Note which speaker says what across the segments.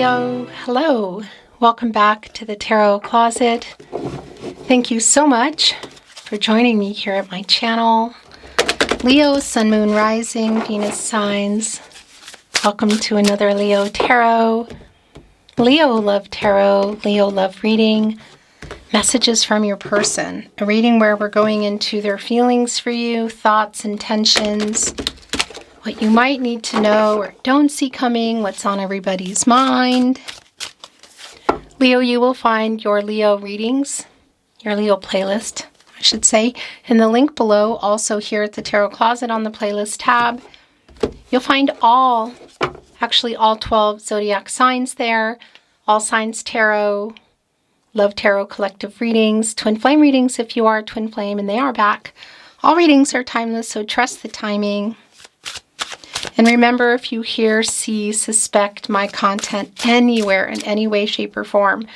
Speaker 1: Leo. Hello. Welcome back to the Tarot Closet. Thank you so much for joining me here at my channel. Leo, Sun, Moon, Rising, Venus signs. Welcome to another Leo Tarot. Leo Love Tarot, Leo Love Reading. Messages from your person. A reading where we're going into their feelings for you, thoughts, intentions, what you might need to know or don't see coming, what's on everybody's mind. Leo, you will find your Leo readings, your Leo playlist, I should say, in the link below. Also here at the Tarot Closet on the playlist tab, you'll find all 12 zodiac signs there, all signs tarot, Love Tarot collective readings, twin flame readings if you are a twin flame, and they are back. All readings are timeless, so trust the timing. And remember, if you hear, see, suspect my content anywhere in any way, shape, or form,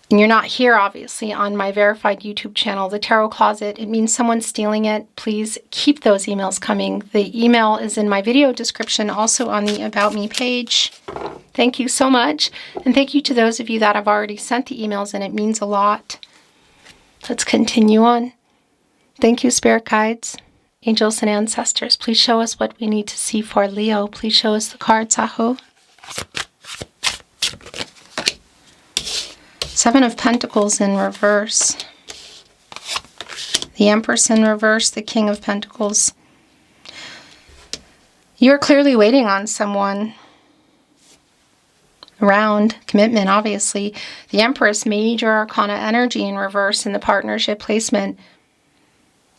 Speaker 1: and you're not here, obviously, on my verified YouTube channel, The Tarot Closet, it means someone's stealing it. Please keep those emails coming. The email is in my video description, also on the About Me page. Thank you so much. And thank you to those of you that have already sent the emails, and it means a lot. Let's continue on. Thank you, Spirit Guides, Angels, and Ancestors. Please show us what we need to see for Leo. Please show us the cards, Aho. Seven of Pentacles in reverse. The Empress in reverse, the King of Pentacles. You're clearly waiting on someone. Around commitment, obviously. The Empress, Major Arcana energy in reverse in the partnership placement,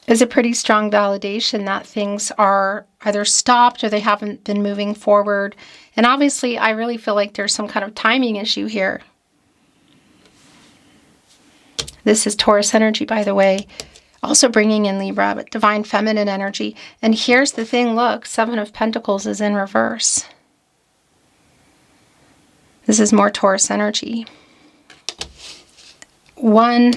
Speaker 1: is a pretty strong validation that things are either stopped or they haven't been moving forward. And obviously, I really feel like there's some kind of timing issue here. This is Taurus energy, by the way. Also bringing in Libra, but divine feminine energy. And here's the thing, look, Seven of Pentacles is in reverse. This is more Taurus energy. 1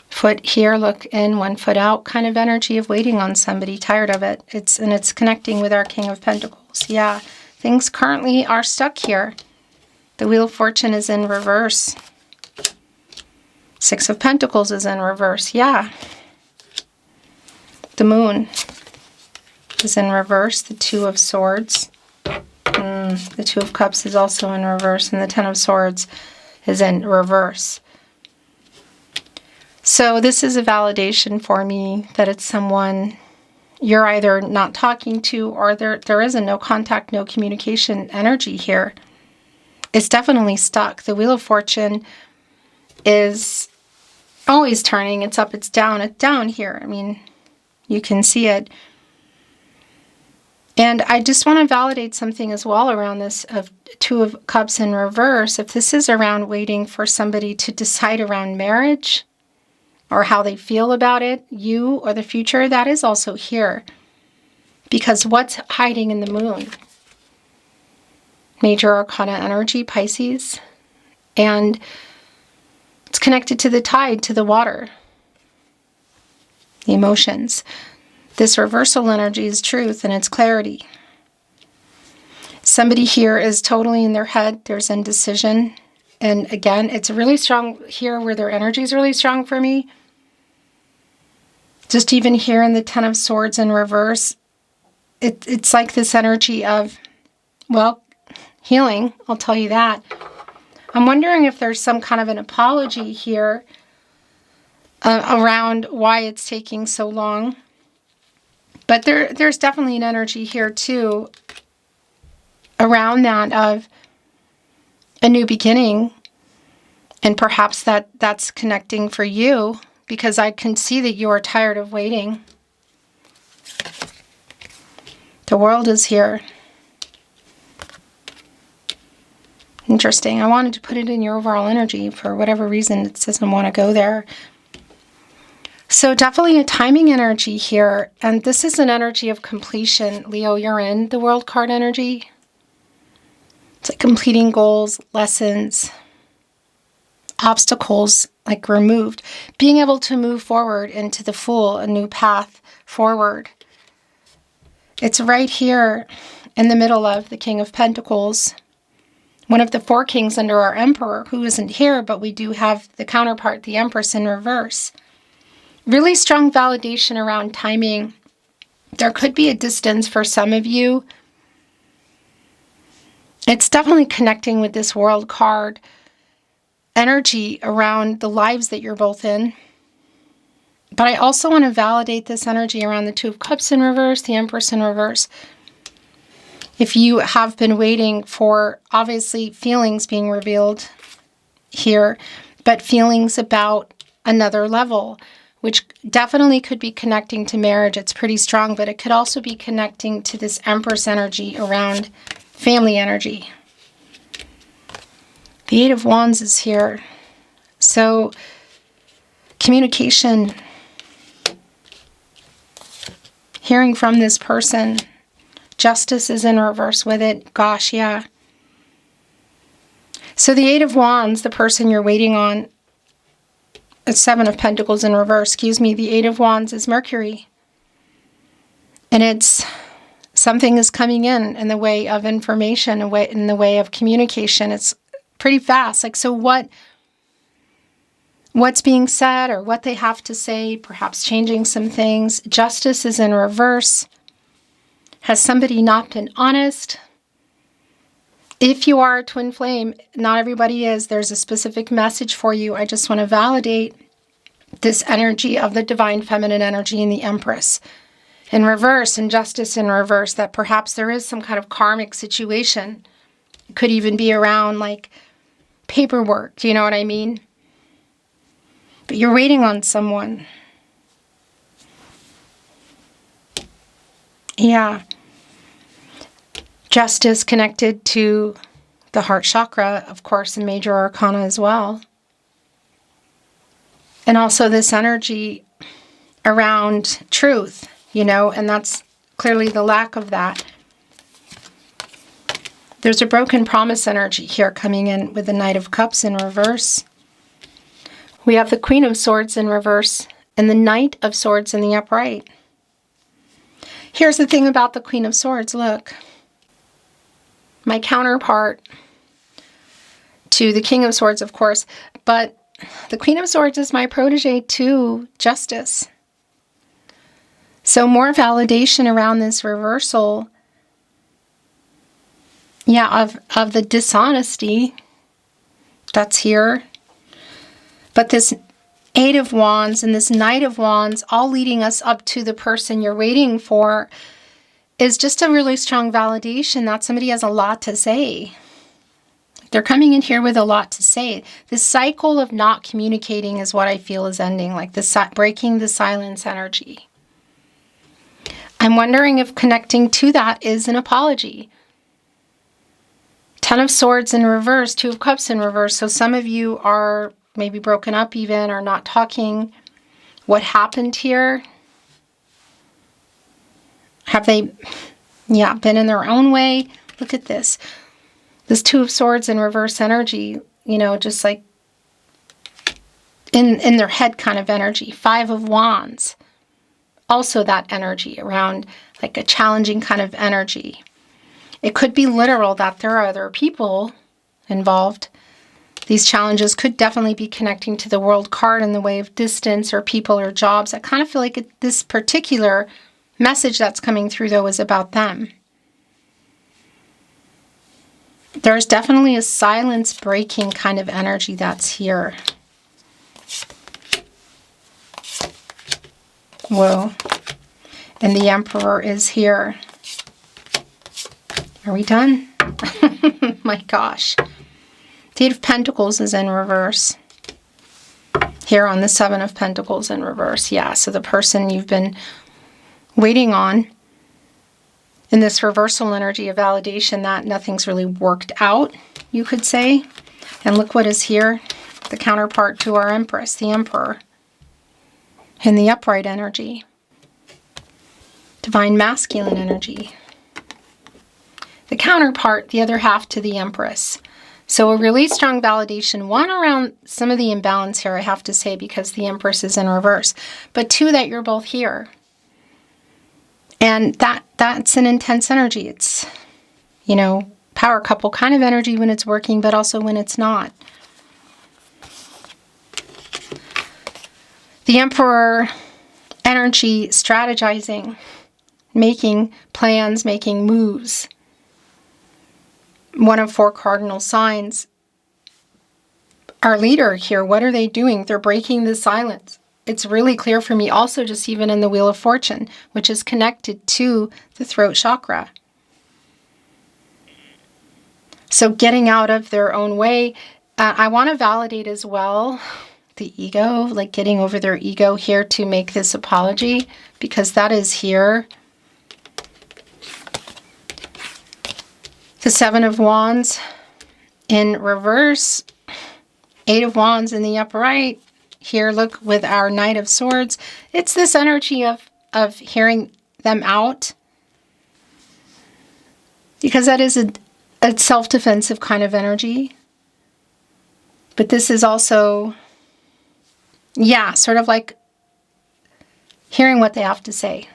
Speaker 1: foot here, look in, 1 foot out kind of energy of waiting on somebody, tired of it. It's connecting with our King of Pentacles. Yeah, things currently are stuck here. The Wheel of Fortune is in reverse. 6 of Pentacles is in reverse. Yeah. The Moon is in reverse. The 2 of Swords. The 2 of Cups is also in reverse. And the 10 of Swords is in reverse. So this is a validation for me that it's someone you're either not talking to, or there is a no contact, no communication energy here. It's definitely stuck. The Wheel of Fortune is always turning. It's up, it's down here. I mean, you can see it. And I just want to validate something as well around this of 2 of Cups in reverse. If this is around waiting for somebody to decide around marriage or how they feel about it, you or the future, that is also here. Because what's hiding in the Moon? Major Arcana energy, Pisces. And it's connected to the tide, to the water. The emotions. This reversal energy is truth and it's clarity. Somebody here is totally in their head. There's indecision. And again, it's really strong here where their energy is really strong for me. Just even here in the 10 of Swords in reverse, it's like this energy of, well, healing. I'll tell you that. I'm wondering if there's some kind of an apology here around why it's taking so long. But there's definitely an energy here too around that of a new beginning. And perhaps that's connecting for you, because I can see that you are tired of waiting. The World is here. Interesting. I wanted to put it in your overall energy. For whatever reason, it doesn't want to go there. So definitely a timing energy here. And this is an energy of completion. Leo, you're in the World card energy. It's like completing goals, lessons, obstacles like removed. Being able to move forward into the Fool, a new path forward. It's right here in the middle of the King of Pentacles. one of the four kings under our emperor, who isn't here, but we do have the counterpart, the empress, in reverse. Really strong validation around timing. There could be a distance for some of you. It's definitely connecting with this world card energy around the lives that you're both in. But I also want to validate this energy around the Two of Cups in reverse, the Empress in reverse. If you have been waiting for, obviously, feelings being revealed here, but feelings about another level, which definitely could be connecting to marriage. It's pretty strong, but it could also be connecting to this Empress energy around family energy. The Eight of Wands is here. So, communication, hearing from this person. Justice is in reverse with it. Gosh, yeah. So the Eight of Wands, the person you're waiting on, it's Seven of Pentacles in reverse. Excuse me. The Eight of Wands is Mercury. And it's something is coming in the way of information, in the way of communication. It's pretty fast. Like, so what's being said or what they have to say, perhaps changing some things. Justice is in reverse. Has somebody not been honest? If you are a twin flame, not everybody is. There's a specific message for you. I just want to validate this energy of the divine feminine energy in the Empress in reverse and Justice in reverse, that perhaps there is some kind of karmic situation. It could even be around like paperwork. Do you know what I mean? But you're waiting on someone. Yeah. Justice connected to the heart chakra, of course, in major arcana as well. And also this energy around truth, and that's clearly the lack of that. There's a broken promise energy here coming in with the Knight of Cups in reverse. We have the Queen of Swords in reverse and the Knight of Swords in the upright. Here's the thing about the Queen of Swords, look. My counterpart to the King of Swords, of course, but the Queen of Swords is my protege to Justice. So more validation around this reversal, of the dishonesty that's here. But this Eight of Wands and this Knight of Wands, all leading us up to the person you're waiting for, is just a really strong validation that somebody has a lot to say. They're coming in here with a lot to say. This cycle of not communicating is what I feel is ending, like breaking the silence energy. I'm wondering if connecting to that is an apology. Ten of Swords in reverse, Two of Cups in reverse. So some of you are maybe broken up even or not talking. What happened here? Have they, been in their own way? Look at this. This Two of Swords in reverse energy, just like in their head kind of energy. Five of Wands. Also that energy around like a challenging kind of energy. It could be literal that there are other people involved. These challenges could definitely be connecting to the World card in the way of distance or people or jobs. I kind of feel like this particular message that's coming through, though, is about them. There's definitely a silence breaking kind of energy that's here. Whoa. And the Emperor is here. Are we done? My gosh. The Eight of Pentacles is in reverse. Here on the Seven of Pentacles in reverse. Yeah, so the person you've been waiting on in this reversal energy of validation that nothing's really worked out, you could say. And look what is here. The counterpart to our Empress, the Emperor. In the upright energy. Divine masculine energy. The counterpart, the other half to the Empress. So a really strong validation. One, around some of the imbalance here, I have to say, because the Empress is in reverse. But two, that you're both here. And that's an intense energy. It's, power couple kind of energy when it's working, but also when it's not. The Emperor energy, strategizing, making plans, making moves. One of 4 cardinal signs. Our leader here, what are they doing? They're breaking the silence. It's really clear for me also just even in the Wheel of Fortune, which is connected to the throat chakra. So getting out of their own way. I want to validate as well the ego, like getting over their ego here to make this apology, because that is here. The 7 of Wands in reverse, 8 of Wands in the upper right. Here, look, with our Knight of Swords. It's this energy of hearing them out, because that is a self-defensive kind of energy. But this is also, yeah, sort of like hearing what they have to say.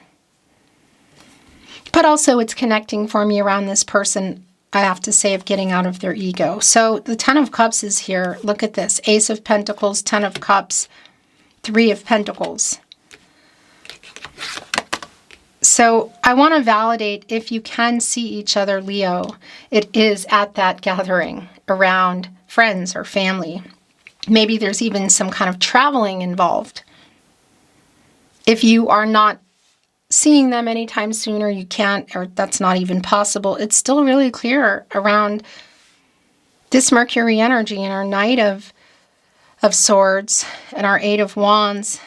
Speaker 1: But also it's connecting for me around this person, I have to say, of getting out of their ego. So the 10 of Cups is here. Look at this. Ace of Pentacles, 10 of Cups, 3 of Pentacles. So I want to validate, if you can see each other, Leo, it is at that gathering around friends or family. Maybe there's even some kind of traveling involved. If you are not seeing them anytime soon, or you can't, or that's not even possible, it's still really clear around this Mercury energy and our Knight of Swords and our 8 of Wands.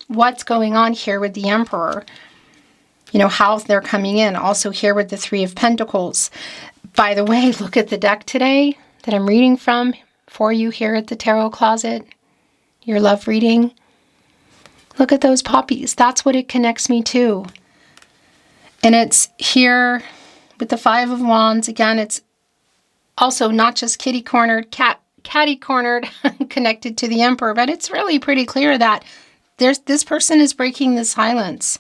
Speaker 1: What's going on here with the Emperor? You know, how they're coming in. Also here with the 3 of Pentacles. By the way, look at the deck today that I'm reading from for you here at the Tarot Closet. Your love reading. Look at those poppies. That's what it connects me to. And it's here with the 5 of Wands. Again, it's also not just kitty-cornered, catty-cornered, connected to the Emperor, but it's really pretty clear that this person is breaking the silence.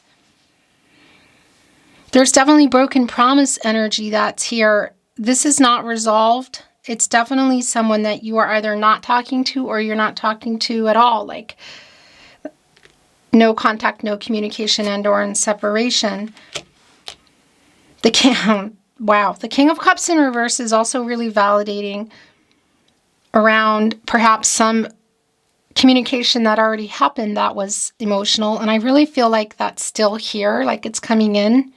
Speaker 1: There's definitely broken promise energy that's here. This is not resolved. It's definitely someone that you are either not talking to or you're not talking to at all. Like, no contact, no communication, and or in separation. The King, wow, the King of Cups in reverse is also really validating around perhaps some communication that already happened that was emotional. And I really feel like that's still here, like it's coming in.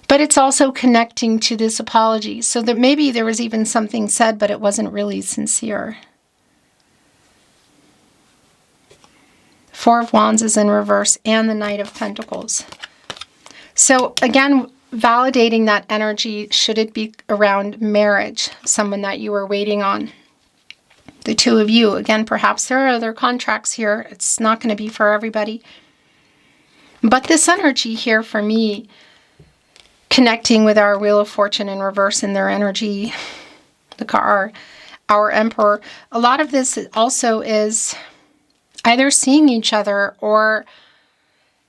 Speaker 1: But it's also connecting to this apology. So that maybe there was even something said, but it wasn't really sincere. 4 of Wands is in reverse, and the Knight of Pentacles. So again, validating that energy, should it be around marriage, someone that you were waiting on. The 2 of you, again, perhaps there are other contracts here. It's not going to be for everybody. But this energy here for me, connecting with our Wheel of Fortune in reverse and their energy, our Emperor, a lot of this also is either seeing each other or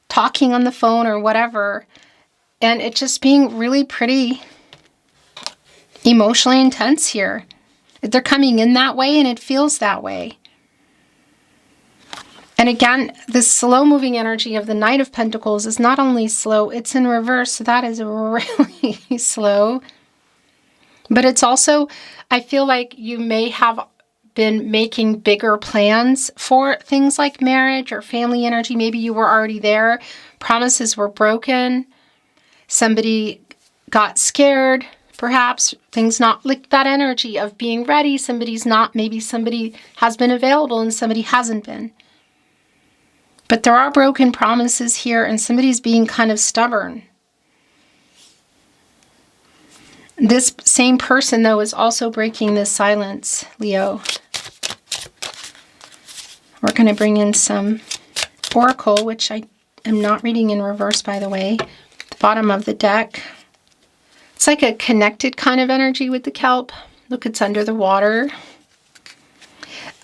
Speaker 1: talking on the phone or whatever, and it just being really pretty emotionally intense here. They're coming in that way and it feels that way. And again, this slow-moving energy of the Knight of Pentacles is not only slow, it's in reverse, so that is really slow. But it's also, I feel like you may have been making bigger plans for things like marriage or family energy. Maybe you were already there. Promises were broken. Somebody got scared. Perhaps things not like that energy of being ready. Somebody's not, maybe somebody has been available and somebody hasn't been. But there are broken promises here and somebody's being kind of stubborn. This same person, though, is also breaking this silence, Leo. We're going to bring in some Oracle, which I am not reading in reverse, by the way. The bottom of the deck. It's like a connected kind of energy with the kelp. Look, it's under the water.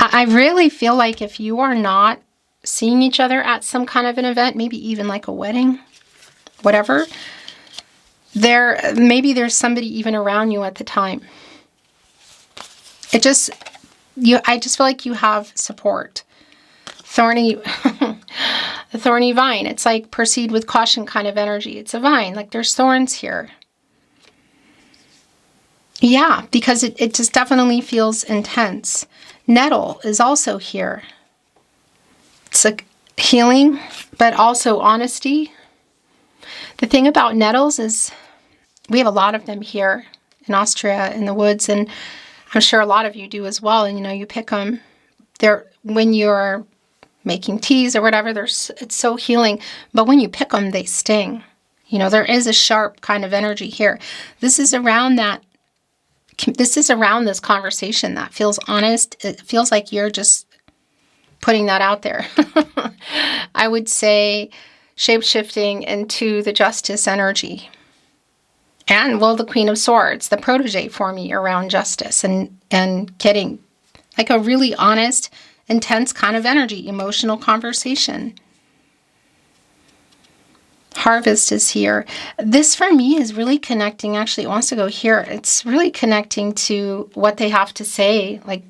Speaker 1: I really feel like if you are not seeing each other at some kind of an event, maybe even like a wedding, whatever, maybe there's somebody even around you at the time. I just feel like you have support. Thorny, the thorny vine. It's like proceed with caution kind of energy. It's a vine, like there's thorns here. Yeah, because it just definitely feels intense. Nettle is also here. It's like healing, but also honesty. The thing about nettles is we have a lot of them here in Austria in the woods, and I'm sure a lot of you do as well. And you pick them. When you're making teas or whatever, it's so healing. But when you pick them, they sting. There is a sharp kind of energy here. This is around this conversation that feels honest. It feels like you're just putting that out there. I would say shape-shifting into the justice energy. And, the Queen of Swords, the protege for me around justice and getting like a really honest, intense kind of energy, emotional conversation. Harvest is here. This for me is really connecting. Actually, it wants to go here. It's really connecting to what they have to say, like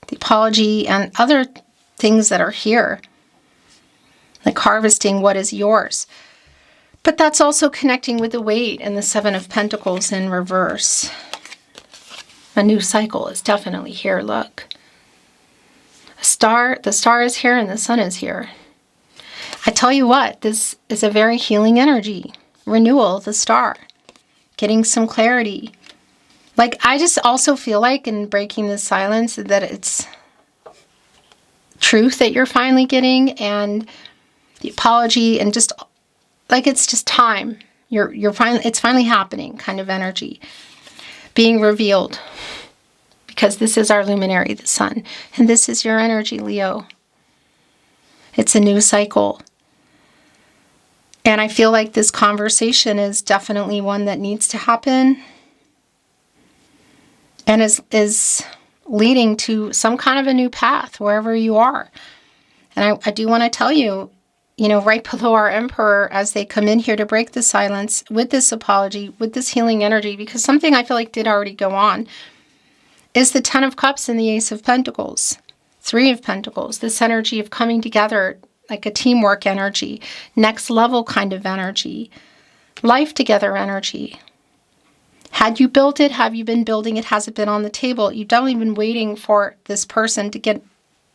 Speaker 1: the apology and other things that are here, like harvesting what is yours. But that's also connecting with the weight and the Seven of Pentacles in reverse. A new cycle is definitely here, look. The star is here and the sun is here. I tell you what, this is a very healing energy. Renewal, the star. Getting some clarity. Like, I just also feel like in breaking the silence that it's truth that you're finally getting, and the apology, and just like it's just time. It's finally happening kind of energy. Being revealed. Because this is our luminary, the sun. And this is your energy, Leo. It's a new cycle. And I feel like this conversation is definitely one that needs to happen. And is leading to some kind of a new path, wherever you are. And I do want to tell you, right below our Emperor, as they come in here to break the silence, with this apology, with this healing energy, because something I feel like did already go on, is the Ten of Cups and the Ace of Pentacles. Three of Pentacles, this energy of coming together, like a teamwork energy, next level kind of energy, life together energy. Had you built it? Have you been building it? Has it been on the table? You've definitely been waiting for this person to get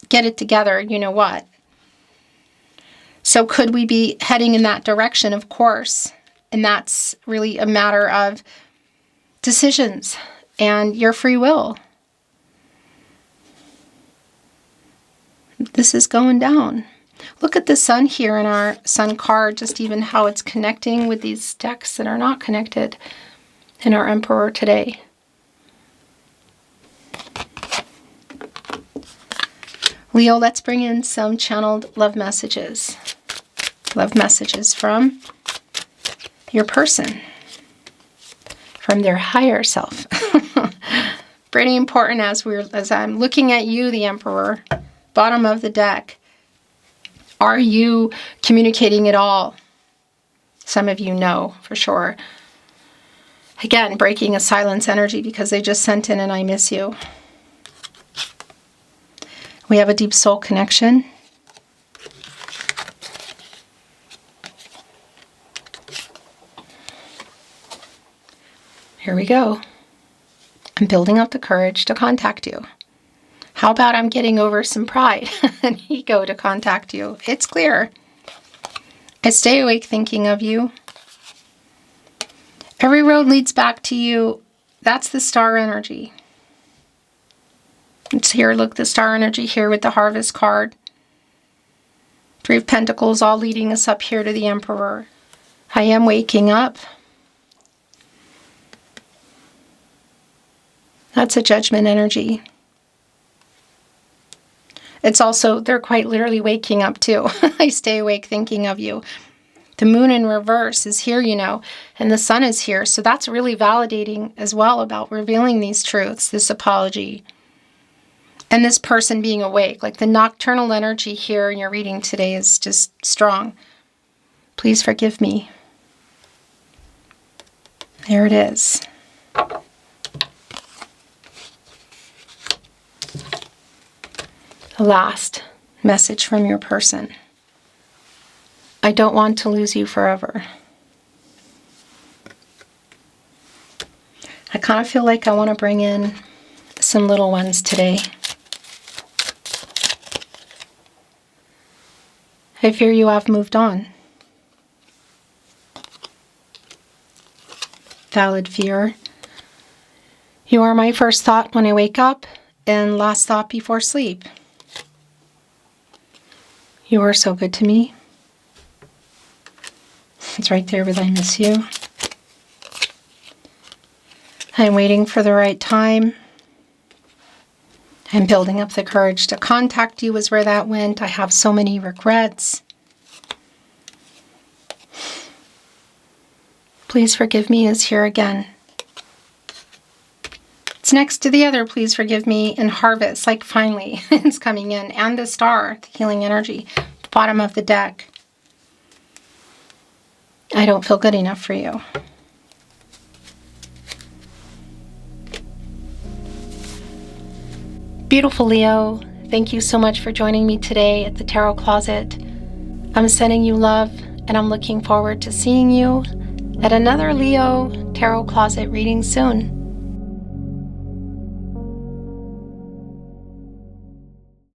Speaker 1: it together, you know what. So could we be heading in that direction? Of course. And that's really a matter of decisions and your free will. This is going down. Look at the sun here in our sun card, just even how it's connecting with these decks that are not connected in our Emperor today. Leo, let's bring in some channeled love messages. Love messages from your person, from their higher self. Pretty important as I'm looking at you, the Emperor, bottom of the deck. Are you communicating at all? Some of you know for sure. Again, breaking a silence energy because they just sent in an I miss you. We have a deep soul connection. Here we go. I'm building up the courage to contact you. How about I'm getting over some pride and ego to contact you? It's clear. I stay awake thinking of you. Every road leads back to you. That's the star energy. It's here, look, the star energy here with the Harvest card. Three of Pentacles all leading us up here to the Emperor. I am waking up. That's a Judgment energy. It's also, they're quite literally waking up too. I stay awake thinking of you. The moon in reverse is here, and the sun is here. So that's really validating as well about revealing these truths, this apology. And this person being awake. Like the nocturnal energy here in your reading today is just strong. Please forgive me. There it is. The last message from your person. I don't want to lose you forever. I kind of feel like I want to bring in some little ones today. I fear you have moved on. Valid fear. You are my first thought when I wake up and last thought before sleep. You are so good to me. It's right there with I miss you. I'm waiting for the right time. I'm building up the courage to contact you is where that went. I have so many regrets. Please forgive me is here again. It's next to the other please forgive me and harvest. Like finally it's coming in. And the star, the healing energy, the bottom of the deck. I don't feel good enough for you. Beautiful Leo, thank you so much for joining me today at the Tarot Closet. I'm sending you love, and I'm looking forward to seeing you at another Leo Tarot Closet reading soon.